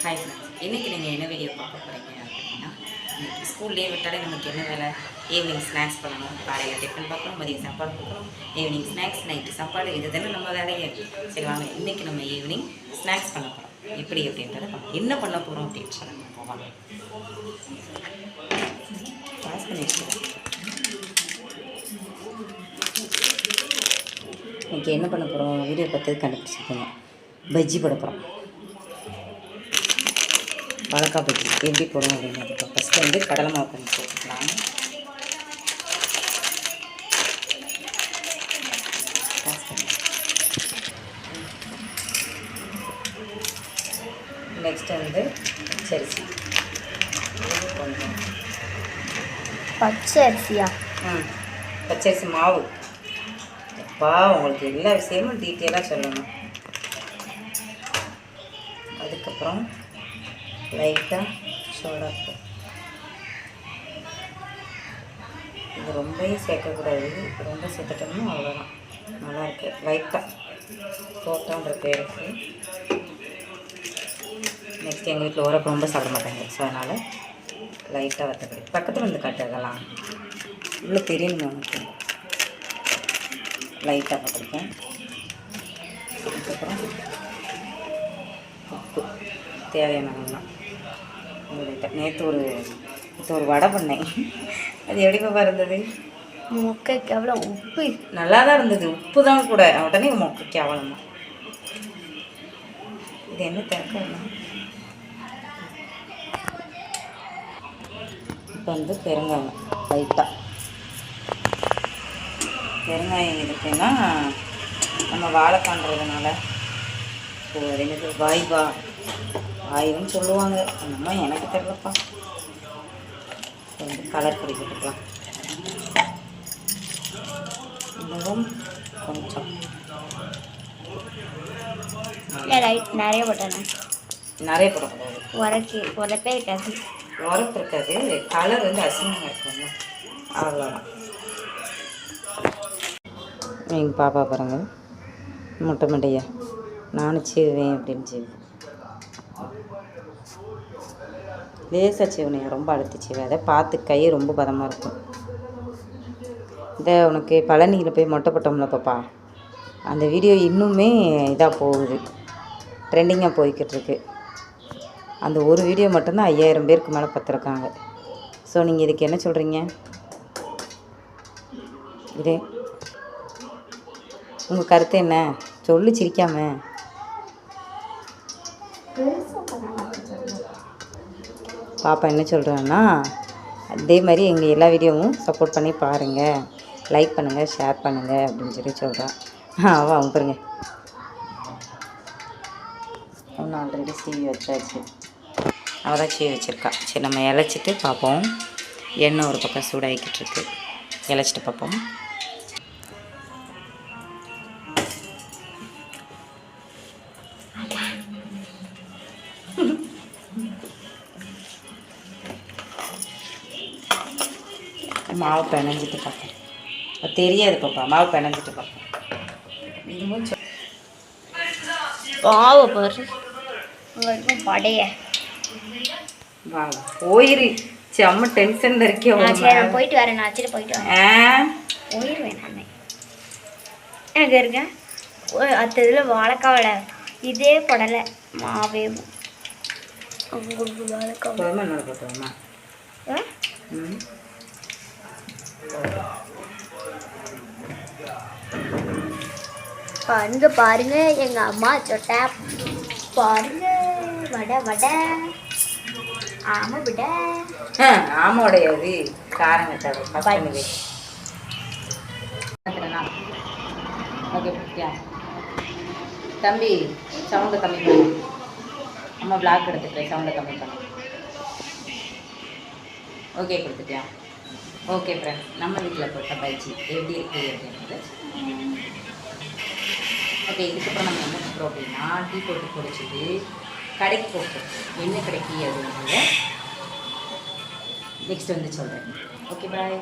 Hi friends, இன்றைக்கி நீங்கள் என்ன வீடியோ பார்க்க போகிறீங்க அப்படின்னா, இன்றைக்கி ஸ்கூல் லீவ் விட்டாலே நமக்கு என்ன வேலை? ஈவினிங் ஸ்நாக்ஸ் பண்ணணும், காலையில் டிஃபன் பார்க்கணும், மதியம் சாப்பாடு கொடுக்கணும், ஈவினிங் ஸ்நாக்ஸ், நைட்டு சாப்பாடு, இது தானே நம்ம வேலையே. சரி வாங்க, இன்றைக்கி நம்ம ஈவினிங் ஸ்நாக்ஸ் பண்ண போகிறோம். எப்படி அப்படின்றத என்ன பண்ண போகிறோம் அப்படின்னு சொல்லுங்கள். போவாங்க பாஸ் பண்ணி வச்சுக்கிறேன். இன்றைக்கி என்ன பண்ண போகிறோம்? வீடியோ பார்த்து கண்டுபிடிச்சிருக்கோங்க. பஜ்ஜி போட போகிறோம். வாழைக்காய் பஜ்ஜி எப்படி போடணும் அப்படிங்கிறது ஃபஸ்ட்டு வந்து கடலை மாவு பண்ணி போட்டுக்கலாம். நெக்ஸ்ட் வந்து பச்சரிசி கொஞ்சம் பச்சரிசியா? பச்சரிசி மாவு. அப்பா உங்களுக்கு எல்லா விஷயமும் டீட்டெயிலாக சொல்லணும். அதுக்கப்புறம் லைட்டாக சோடாப்பு. இது ரொம்பவே சேர்க்கக்கூடாது, ரொம்ப சேர்த்துட்டோம்னா அவ்வளோதான். நல்லாயிருக்கு. லைட்டாக தோட்டன்ற பேருக்கு. நெக்ஸ்ட் எங்கள் வீட்டில் உரப்பு ரொம்ப சாப்பிட மாட்டாங்க, ஸோ அதனால் லைட்டாக வத்தப்படி. பக்கத்தில் வந்து காட்டு, அதெல்லாம் இவ்வளோ தெரியணுங்க எனக்கு. லைட்டாக பக்கடிப்பேன். அதுக்கப்புறம் உப்பு தேவையானவங்கலாம். நேற்று ஒரு வடை பண்ணேன். அது எப்படிப்பா இருந்தது? மொக்கைக்கு எவ்வளோ உப்பு? நல்லா தான் இருந்தது, உப்பு தான் கூட. உடனே மொக்கைக்கு அவ்வளோமா. இது என்ன தேவைன்னா, இப்போ வந்து பெருங்காயம் லைட்டாக. பெருங்காயம் இருக்குன்னா நம்ம வாழை பண்ணுறதுனால அது என்னது வாயுன்னு சொல்லுவாங்க. அந்தம்மா எனக்கு தெரியலப்பா. வந்து கலர் பொடி போட்டுக்கலாம். இன்னும் கொஞ்சம் நிறைய போட்டேன். நிறைய போடக்கூடாது, உரப்பே இருக்காது. உரப்பு இருக்காது, கலர் வந்து அசிங்கமாக இருக்குங்க, அவ்வளோதான். எங்கள் பாப்பா பாருங்க, முட்டை மண்டையா நானும் செய்வேன் அப்படின்னு செய்வேன். லேசாக செய்வனையா, ரொம்ப அழுத்தி செய்வேன். அதை பார்த்து கை ரொம்ப பதமாக இருக்கும். இந்த உனக்கு பழனியில் போய் மொட்டை போட்டோம்ல பாப்பா, அந்த வீடியோ இன்னுமே இதாக போகுது, ட்ரெண்டிங்காக போய்கிட்டு இருக்கு. அந்த ஒரு வீடியோ மட்டும்தான் 5000 பேருக்கு மேலே பார்த்துருக்காங்க. ஸோ நீங்கள் இதுக்கு என்ன சொல்கிறீங்க? இதே உங்கள் கருத்து என்ன? சொல்லி சிரிக்காம. பாப்பா என்ன சொல்கிறான்னா, அதே மாதிரி எங்கள் எல்லா வீடியோவும் சப்போர்ட் பண்ணி பாருங்கள், லைக் பண்ணுங்கள், ஷேர் பண்ணுங்கள் அப்படின்னு சொல்கிறான். அவன் பாருங்க, ஒன்று ஆல்ரெடி சீவி வச்சாச்சு. அவள் தான் சீவி வச்சுருக்கா. சரி நம்ம இழைச்சிட்டு பார்ப்போம். எண்ணெய் ஒரு பக்கம் சூடாகிக்கிட்டு இருக்கு, இழைச்சிட்டு பார்ப்போம். மாவு பிணைஞ்சிட்டு பார்ப்பேன். அது தெரியாது பாப்பா, மாவு பிணைஞ்சிட்டு பார்ப்பேன். மாவு பாரு படைய. வா போயிரு, செம்ம டென்ஷனில் இருக்கேன். நான் போயிட்டு வரேன், நான் வச்சுட்டு போயிட்டு வரேன். போயிடுவேன் நான். எனக்கு இருக்கேன் அத்த இதில் வாழைக்காவலை இதே படலை மாவே. வாழைக்காவலை என்னோட போட்டுவோம்மா. இங்க பாருங்க எங்க அம்மா சொட்டா பாருங்க. வடை ஆமா விட ஆமாடையாது, காரம் வச்சாது. ஓகே தம்பி, சவுண்டை கம்மி பண்ணு. அம்மா பிளாக் எடுத்துக்கிறேன், சவுண்டை கம்மி பண்ணு. ஓகே கொடுத்துட்டியா? ஓகே ஃப்ரெண்ட்ஸ், நம்ம வீட்டில் போட்ட பஜ்ஜி எப்படி இருக்குது அப்படின்றது. ஓகே, இதுக்கப்புறம் நம்ம என்ன பண்ணுறோம் அப்படின்னா, டீ போட்டு குடிச்சிட்டு கடைக்கு போகிறோம். என்ன கிடைக்கி அப்படின்றத நெக்ஸ்ட் வந்து சொல்கிறேன். Okay bye.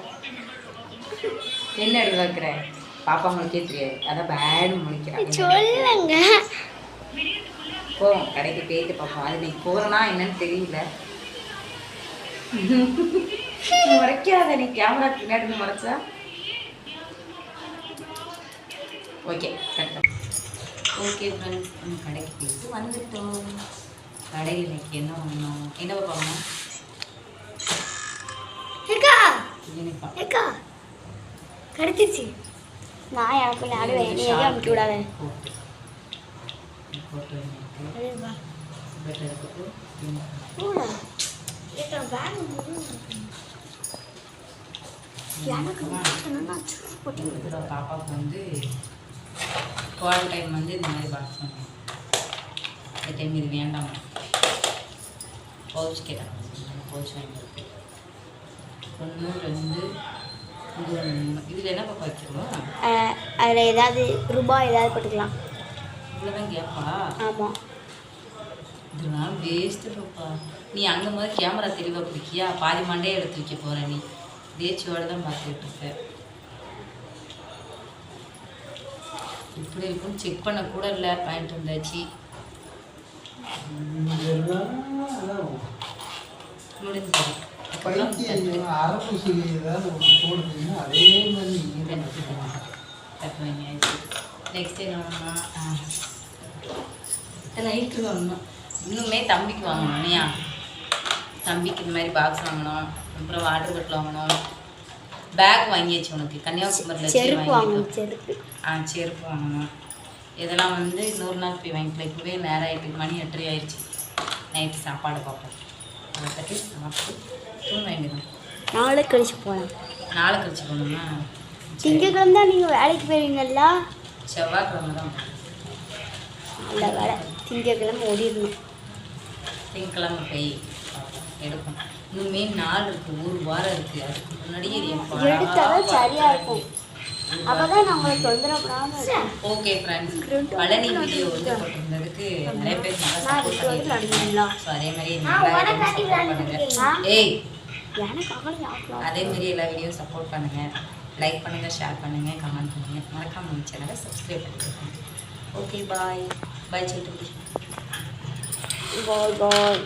என்ன அப்படி பார்க்குற? பாப்பா உங்களுக்கே தெரியாது, அதான் பேடு முடிக்கிறேன். சொல்லுங்க. போவோம் கடைக்கு போயிட்டு பார்ப்போம். அது இன்னைக்கு போகிறோன்னா என்னன்னு தெரியல. முறைக்காத நீ கேமரா பின்னாடி முறைச்சா. ஓகே கரெக்டாக. ஓகே ஃப்ரெண்ட்ஸ், நம்ம கடைக்கு போயிட்டு வந்துட்டோம். கடையில் இன்னைக்கு என்ன வாங்கணும், என்ன பார்க்கணும்? கிடைச்சிருச்சு. நான் எனக்கு விளையாடுவேன், நீ எதுவும் அமுக்கி விடாத. பாப்பாவுக்கு வந்து குவால் டைம் வந்து இந்த மாதிரி பாக்ஸ் பண்ணுவோம். இந்த டைம் இது வேண்டாம், பவுச் கேட்டாங்க. பவுச் வாங்கியிருக்கு. 1 2 இதில் என்ன பாப்பா வச்சுருவோம்? அதில் ஏதாவது ரூபாய் ஏதாவது போட்டுக்கலாம். இவ்வளோதான் கேப்பா? ஆமாம். இதனால வேஸ்ட்டு பாப்பா. நீ அங்கே மாதிரி கேமரா தெளிவாக பிடிக்கியா? பாதி மண்டே எடுத்து வைக்க போகிற நீ. தேச்சியோடு தான் பார்த்துக்கிட்டு இருக்க. இப்படி இருக்குன்னு செக் பண்ண கூட இல்லை. வாங்கிட்டு வந்தாச்சு. முடிஞ்சு நெக்ஸ்ட் என்ன வாங்கணும்? லைட்டு வாங்கணும். இன்னுமே தம்பிக்கு வாங்கணும் இல்லையா? தம்பிக்கு இந்த மாதிரி பாக்ஸ் வாங்கணும். அப்புறம் வாட்டர் பாட்டில் வாங்கணும். பேக் வாங்கியாச்சு உனக்கு. கன்னியாகுமரியில் செருப்பு வாங்கணும். செருப்பு வாங்கணும். இதெல்லாம் வந்து 100 நாள் போய் வாங்கிக்கலாம். இப்போவே நேரம் ஆகிட்டு, மணி 8:30 ஆயிடுச்சு. நைட்டு சாப்பாடு பார்ப்போம். அதை பற்றி சாப்பிட்டு தூங்க வேண்டியதான். நாளை கழிச்சு போகலாம். நாளை கழிச்சு போகணுமா? திங்கக்கிழமை தான் நீங்கள் வேலைக்கு போவீங்கல்ல? செவ்வாய்க்கிழமை தான் நல்ல வேலை. திங்கக்கிழமை ஓடிடணும். திங்கக்கிழமை போய் எடுக்கும். இன்னுமே நாள் இருக்குது, 1 வாரம் இருக்குது. அதுக்கு முன்னாடியே எடுத்தாலும் சரியாக இருக்கும். அப்பதான் நான் உங்களுக்கு தொந்தரவு பண்ணாம இருக்கேன். ஓகே ஃப்ரெண்ட்ஸ், பழனி வீடியோ வந்து போட்டிருந்ததுக்கு நிறைய பேர் நல்லா சப்போர்ட் பண்ணிருக்கீங்க. ஸோ அதே மாதிரி அதே மாதிரி எல்லா வீடியோ சப்போர்ட் பண்ணுங்கள். லைக் பண்ணுங்கள், ஷேர் பண்ணுங்கள், கமெண்ட் பண்ணுங்கள். மறக்காம நம்ம சேனலை சப்ஸ்கிரைப் பண்ணிக்கோங்க. ஓகே பாய் பாய் சொல்லிட்டு பாய் பாய்.